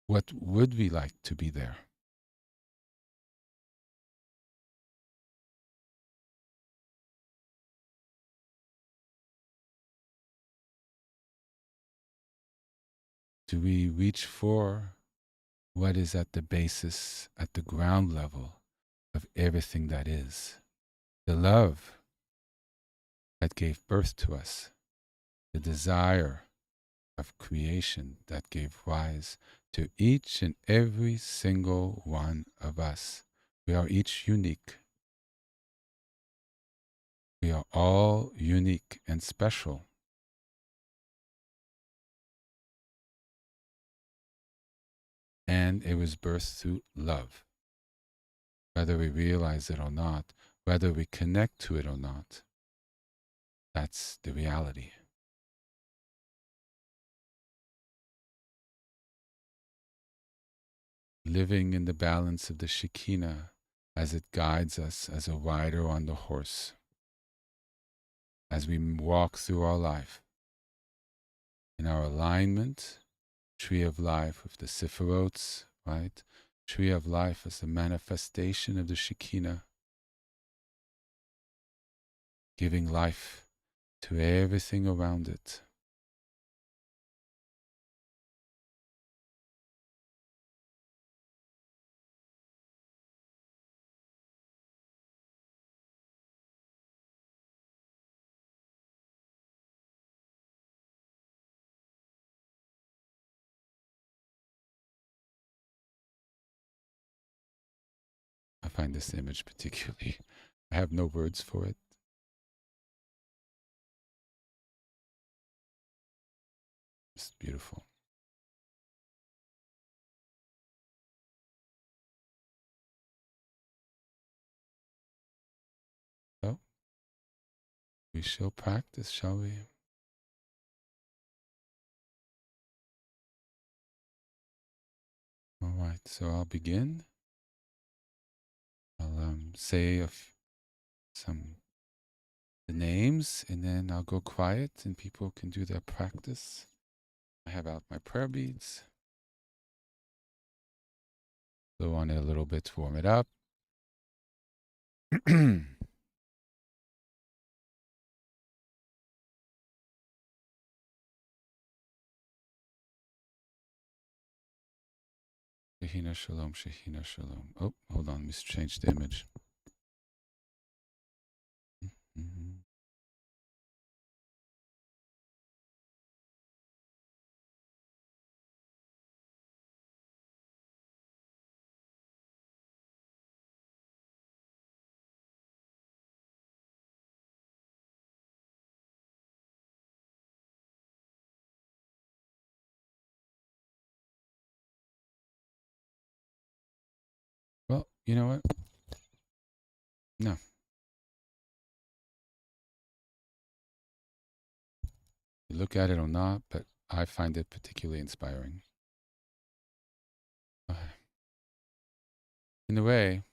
What would we like to be there? Do we reach for what is at the basis, at the ground level of everything that is? The love that gave birth to us, the desire of creation that gave rise to each and every single one of us. We are each unique. We are all unique and special. And it was birthed through love. Whether we realize it or not, whether we connect to it or not, that's the reality. Living in the balance of the Shekhinah as it guides us as a rider on the horse, as we walk through our life, in our alignment, tree of life with the Sephirots, right? Tree of life is the manifestation of the Shekhinah, giving life to everything around it. I find this image particularly, I have no words for it. It's beautiful. So, we shall practice, shall we? All right, so I'll begin. I'll say some the names, and then I'll go quiet, and people can do their practice. I have out my prayer beads. Blow on it a little bit to warm it up. Shekhinah, Shalom, Shekhinah, Shalom. Oh, hold on, let me change the image. Mm-hmm. Well, you know what? No, you look at it or not, but I find it particularly inspiring. In a way,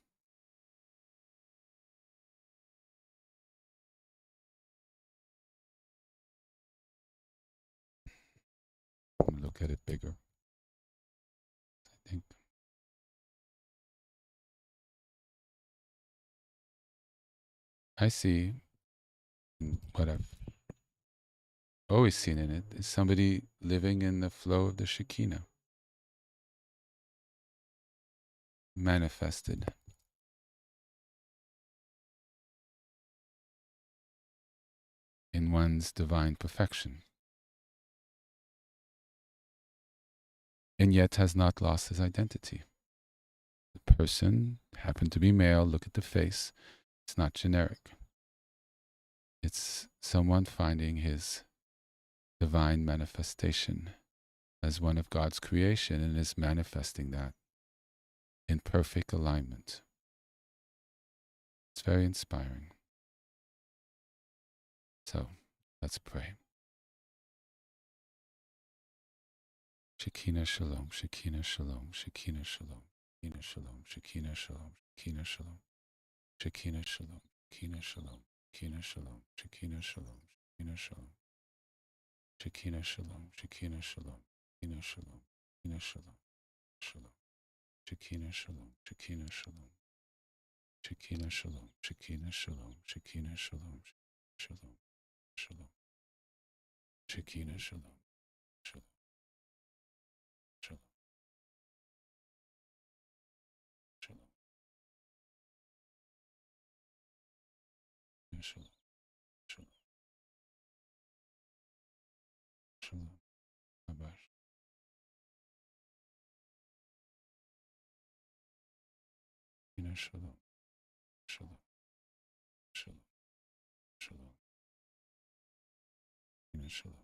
look at it bigger. I think I see what I've always seen in it is somebody living in the flow of the Shekhinah, manifested in one's divine perfection. and yet has not lost his identity. The person happened to be male, look at the face. It's not generic. It's someone finding his divine manifestation as one of God's creation and is manifesting that in perfect alignment. It's very inspiring. So let's pray. Shekhinah Shalom, Shekhinah Shalom, Shekhinah Shalom, Shekhinah Shalom, Shekhinah Shalom, Shekhinah Shalom, Shekhinah Shalom, Shekhinah Shalom, Shekhinah Shalom, Shekhinah Shalom, Shekhinah Shalom, Shekhinah Shalom, Shekhinah Shalom, Shekhinah Shalom, Shekhinah Shalom, Shalom, Shekhinah Shalom, Shekhinah Shalom, Shekhinah Shalom, Shekhinah Shalom, Shekhinah Shalom, Shalom, Shalom, Shekhinah Shalom, Shalom, Shalom, Shalom, Shalom, Shalom, Shalom, Abash, Shalom, Shalom, Shalom, Shalom, Shalom.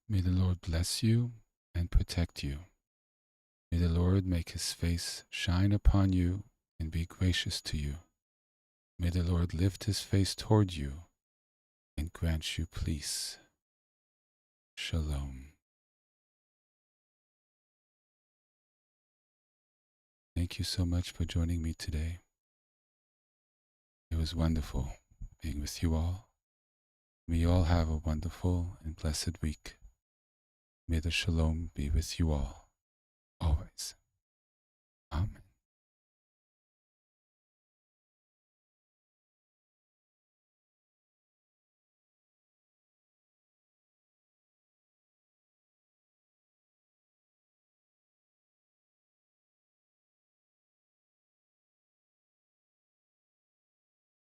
May the Lord bless you and protect you. May the Lord make his face shine upon you and be gracious to you. May the Lord lift his face toward you and grant you peace. Shalom. Thank you so much for joining me today. It was wonderful being with you all. May you all have a wonderful and blessed week. May the Shalom be with you all, always.